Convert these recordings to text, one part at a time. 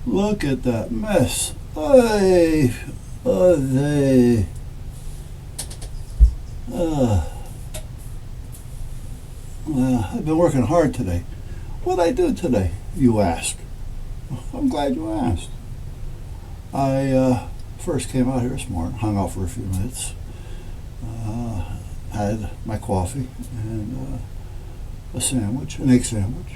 Look at that mess. Hey, they. Uh, I've been working hard today. What'd I do today, you ask? I'm glad you asked. I first came out here this morning, hung out for a few minutes, had my coffee and a sandwich, an egg sandwich,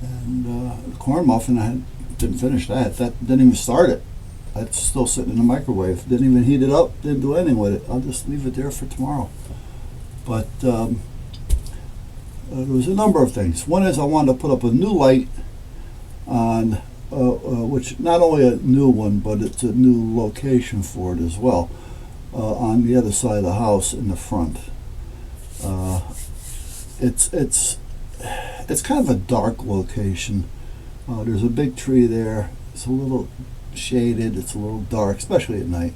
and a corn muffin. Didn't finish that. That didn't even start it. That's still sitting in the microwave. Didn't even heat it up. Didn't do anything with it. I'll just leave it there for tomorrow. But there was a number of things. One is I wanted to put up a new light on, which not only a new one, but it's a new location for it as well, on the other side of the house in the front. It's kind of a dark location. There's a big tree there. It's a little shaded. It's a little dark, especially at night.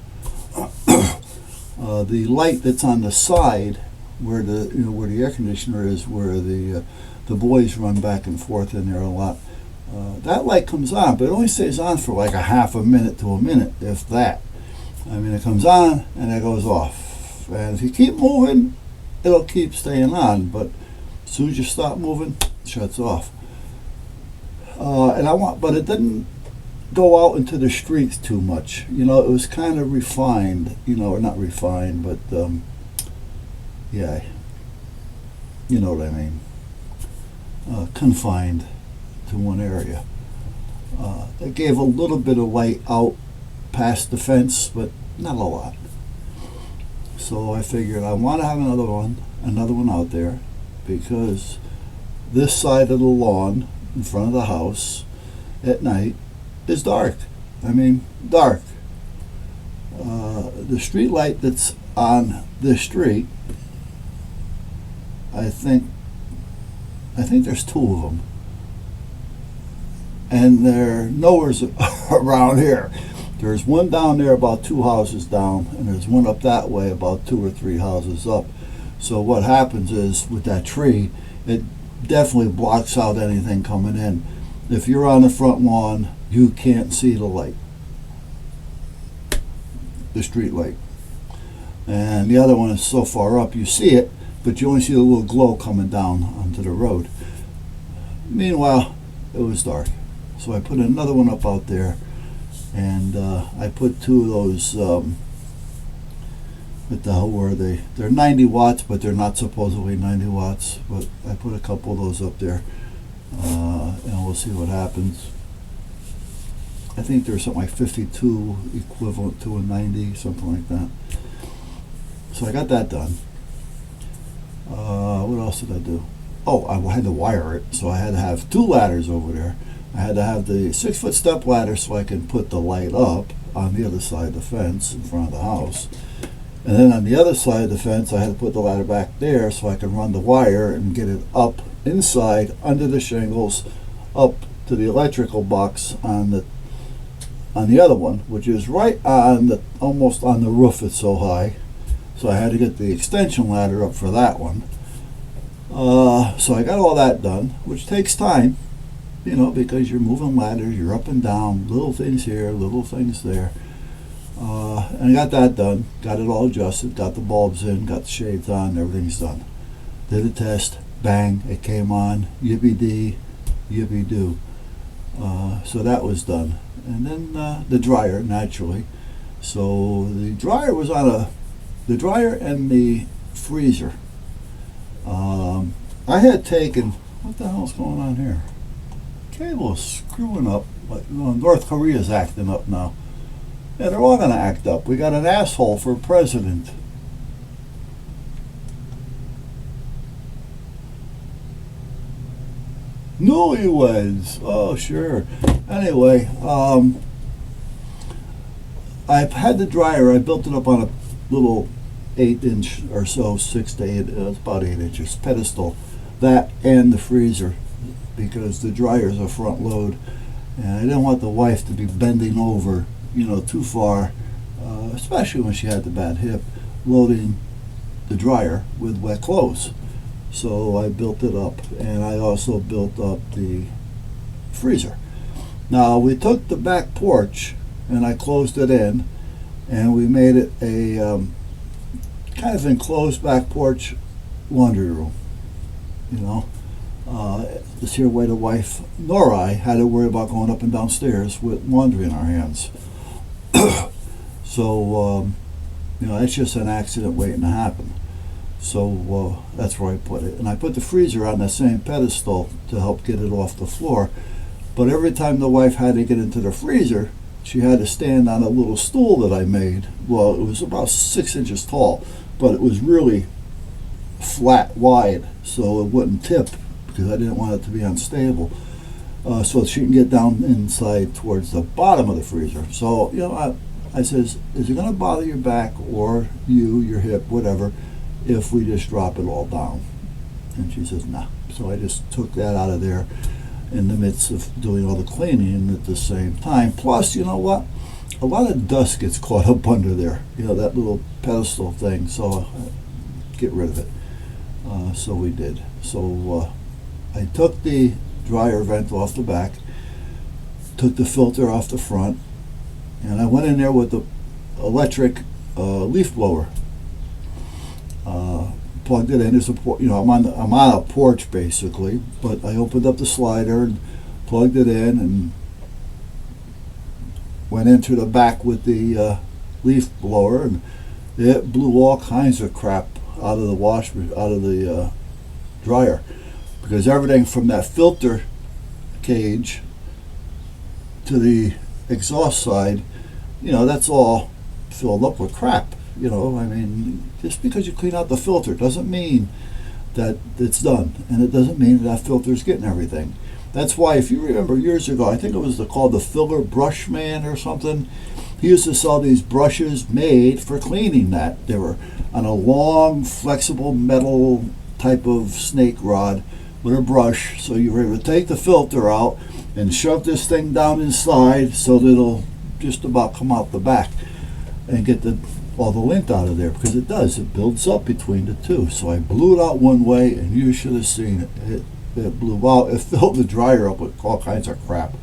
The light that's on the side, where the air conditioner is, where the boys run back and forth in there a lot. That light comes on, but it only stays on for like a half a minute to a minute, if that. I mean, it comes on and it goes off. And if you keep moving, it'll keep staying on. But as soon as you stop moving, it shuts off. But it didn't go out into the streets too much. It was kind of refined, or not refined, but yeah, you know what I mean. Confined to one area. It gave a little bit of light out past the fence, but not a lot. So I figured I want to have another one out there, because this side of the lawn in front of the house at night is dark. I mean, dark. The street light that's on this street, I think there's two of them, and they're nowhere around here. There's one down there about 2 houses down, and there's one up that way about 2 or 3 houses up. So what happens is, with that tree, it definitely blocks out anything coming in. If you're on the front lawn, you can't see the light, the street light. And the other one is so far up, you see it, but you only see the little glow coming down onto the road. Meanwhile, it was dark. So I put another one up out there, and I put 2 of those, what the hell were they? They're 90 watts, but they're not supposedly 90 watts. But I put a couple of those up there, and we'll see what happens. I think there's something like 52 equivalent to a 90, something like that. So I got that done. What else did I do? Oh, I had to wire it, so I had to have 2 ladders over there. I had to have the 6-foot step ladder so I can put the light up on the other side of the fence in front of the house. And then on the other side of the fence, I had to put the ladder back there so I can run the wire and get it up inside, under the shingles, up to the electrical box on the other one, which is right on almost on the roof. It's so high. So I had to get the extension ladder up for that one. So I got all that done, which takes time, because you're moving ladders, you're up and down, little things here, little things there. And I got that done, got it all adjusted, got the bulbs in, got the shades on, everything's done. Did a test, bang, it came on, yippee-dee, yippee-doo. So that was done. And then the dryer, naturally. So the dryer was on the dryer and the freezer. I had taken, what the hell's going on here? Cable is screwing up. Like, North Korea's acting up now. Yeah, they're all going to act up. We got an asshole for president. Newlyweds. Oh, sure. Anyway, I've had the dryer. I built it up on a little 8-inch or so, 6 to 8, it's about 8 inches pedestal. That and the freezer, because the dryer's a front load, and I didn't want the wife to be bending over, too far, especially when she had the bad hip, loading the dryer with wet clothes. So I built it up, and I also built up the freezer. Now we took the back porch and I closed it in, and we made it a kind of enclosed back porch laundry room. You know, this here way the wife nor I had to worry about going up and downstairs with laundry in our hands. So it's just an accident waiting to happen. So that's where I put it, and I put the freezer on the same pedestal to help get it off the floor. But every time the wife had to get into the freezer, she had to stand on a little stool that I made. Well, it was about 6 inches tall, but it was really flat wide, so it wouldn't tip because I didn't want it to be unstable. So she can get down inside towards the bottom of the freezer. So, I says, is it going to bother your back or your hip, whatever, if we just drop it all down? And she says, nah. So I just took that out of there in the midst of doing all the cleaning at the same time. Plus, you know what? A lot of dust gets caught up under there, that little pedestal thing. So get rid of it. So we did. So I took the dryer vent off the back, took the filter off the front, and I went in there with the electric leaf blower. Plugged it in. I'm on a porch basically, but I opened up the slider and plugged it in and went into the back with the leaf blower, and it blew all kinds of crap out of the dryer, because everything from that filter cage to the exhaust side, that's all filled up with crap. Just because you clean out the filter doesn't mean that it's done, and it doesn't mean that filter's getting everything. That's why, if you remember years ago, I think it was called the Filler Brush Man or something. He used to sell these brushes made for cleaning that. They were on a long, flexible metal type of snake rod with a brush. So you were able to take the filter out and shove this thing down inside so that it'll just about come out the back and get all the lint out of there, because it does. It builds up between the two. So I blew it out one way, and you should have seen it. It blew out. It filled the dryer up with all kinds of crap.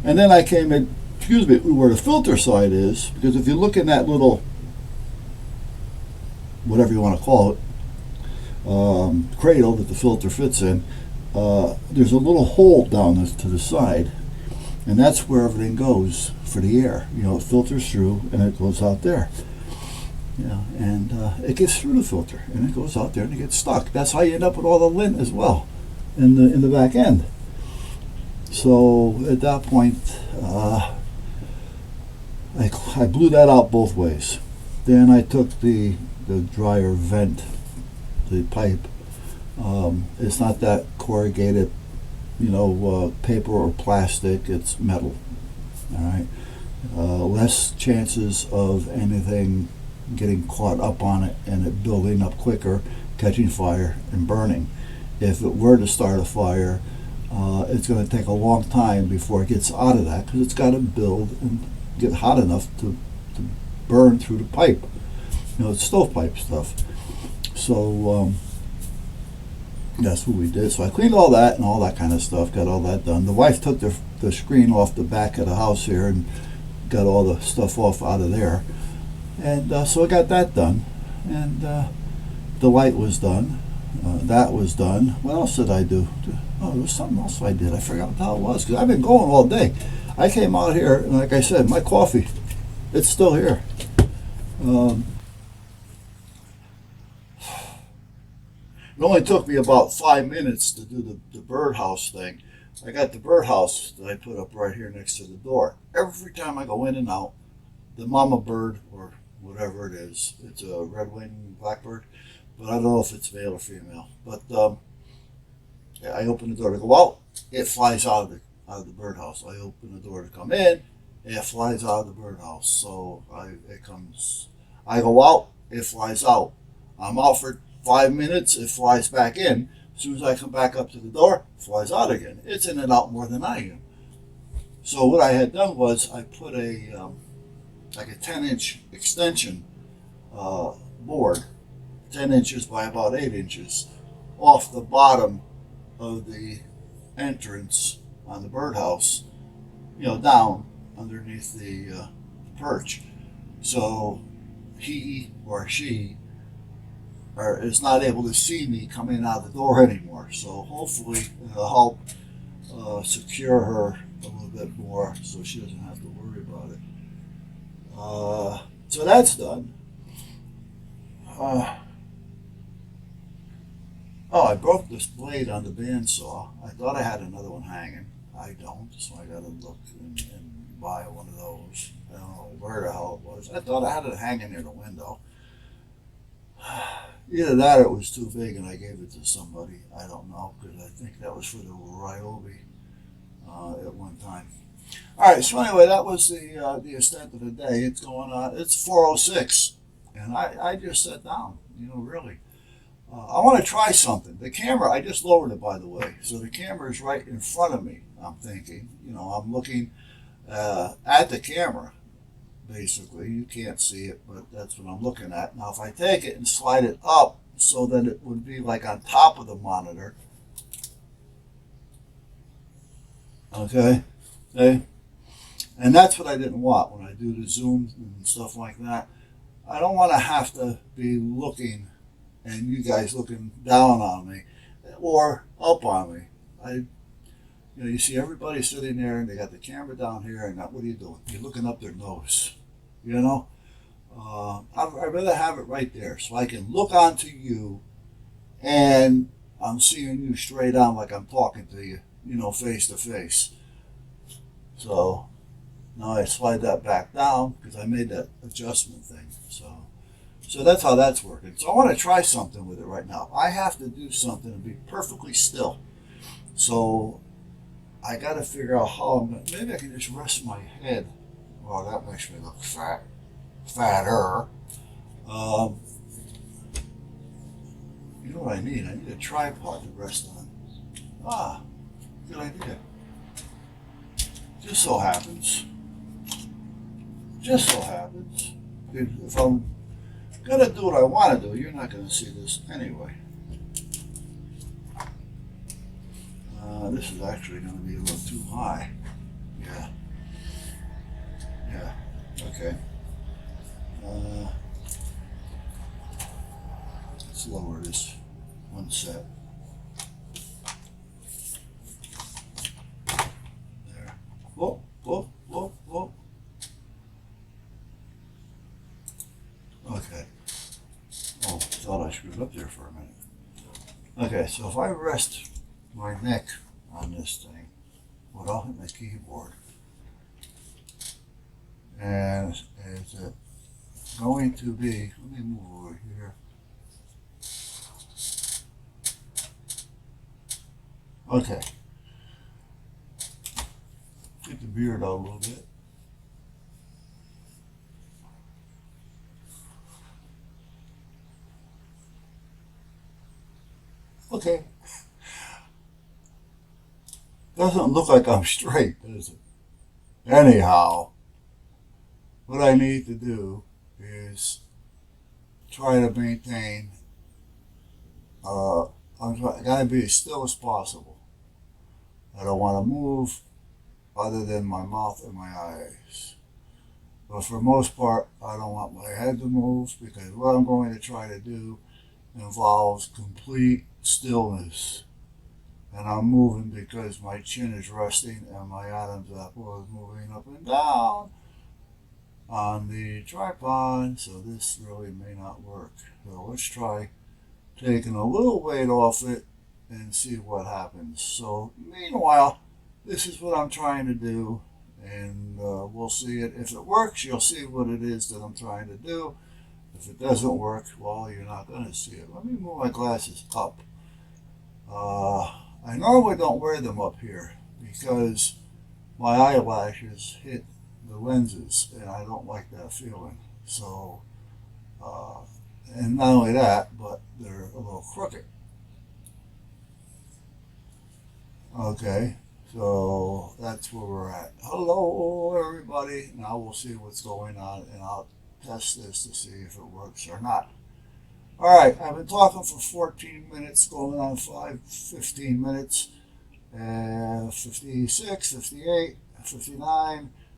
And then I came in, where the filter side is, because if you look in that little, whatever you want to call it, cradle that the filter fits in, there's a little hole down to the side, and that's where everything goes for the air. It filters through and it goes out there. And it gets through the filter and it goes out there and it gets stuck. That's how you end up with all the lint as well in the back end. So at that point, I blew that out both ways. Then I took the dryer vent, the pipe. It's not that corrugated, paper or plastic. It's metal. All right. Less chances of anything getting caught up on it and it building up quicker, catching fire and burning. If it were to start a fire, it's going to take a long time before it gets out of that, because it's got to build and get hot enough to burn through the pipe. It's stovepipe stuff. So that's what we did. So I cleaned all that and all that kind of stuff, got all that done. The wife took the screen off the back of the house here and got all the stuff off out of there. And so I got that done. And the light was done. That was done. What else did I do? Oh, there was something else I did. I forgot what the hell it was, because I've been going all day. I came out here, and like I said, my coffee, it's still here. It only took me about 5 minutes to do the birdhouse thing. I got the birdhouse that I put up right here next to the door. Every time I go in and out, the mama bird, or whatever it is, it's a red-winged blackbird, but I don't know if it's male or female. But I open the door to go out, it flies out of the birdhouse. I open the door to come in, it flies out of the birdhouse. So I go out, it flies out. I'm out for 5 minutes, it flies back in. As soon as I come back up to the door, it flies out again. It's in and out more than I am. So what I had done was I put a 10-inch extension board, 10 inches by about 8 inches, off the bottom of the entrance on the birdhouse, down underneath the perch. So he or she is not able to see me coming out the door anymore. So hopefully it'll help secure her a little bit more so she doesn't have to worry about it. So that's done. Uh, oh, I broke this blade on the bandsaw. I thought I had another one hanging. I don't, so I gotta look and buy one of those. I don't know where the hell it was. I thought I had it hanging near the window. Either that or it was too big and I gave it to somebody. I don't know, because I think that was for the Ryobi at one time. All right, so anyway, that was the extent of the day. It's going on. It's 4:06, and I just sat down. Really. I want to try something. The camera, I just lowered it, by the way, so the camera is right in front of me. I'm thinking, I'm looking at the camera. Basically, you can't see it, but that's what I'm looking at. Now, if I take it and slide it up so that it would be like on top of the monitor, okay, okay, and that's what I didn't want when I do the zoom and stuff like that. I don't want to have to be looking and you guys looking down on me or up on me. You see everybody sitting there and they got the camera down here, and what are you doing? You're looking up their nose. I'd rather have it right there so I can look onto you and I'm seeing you straight on like I'm talking to you, face to face. So now I slide that back down because I made that adjustment thing. So that's how that's working. So I want to try something with it right now. I have to do something and be perfectly still. So I got to figure out how maybe I can just rest my head. Well, that makes me look fatter. Um, you know what I need? I need a tripod to rest on. Good idea. Just so happens. If I'm gonna do what I want to do, you're not gonna see this anyway. This is actually gonna be a little too high. Yeah. Okay. Let's lower this one set. There. Whoa. Okay. Oh, thought I screwed up there for a minute. Okay, so if I rest my neck on this thing without hitting the keyboard, and is it going to be, let me move over here. Okay. Get the beard out a little bit. Okay. Doesn't look like I'm straight, does it? Anyhow, what I need to do is try to maintain, I gotta be as still as possible. I don't want to move other than my mouth and my eyes. But for the most part, I don't want my head to move because what I'm going to try to do involves complete stillness. And I'm moving because my chin is resting and my Adam's apple is moving up and down on the tripod, so this really may not work. So let's try taking a little weight off it and see what happens. So meanwhile, this is what I'm trying to do, and we'll see it. If it works, you'll see what it is that I'm trying to do. If it doesn't work, well, you're not going to see it. Let me move my glasses up. I normally don't wear them up here because my eyelashes hit the lenses, and I don't like that feeling. So, and not only that, but they're a little crooked. Okay, so that's where we're at. Hello, everybody. Now we'll see what's going on, and I'll test this to see if it works or not. All right, I've been talking for 14 minutes, going on 15 minutes, 56, 58. 69,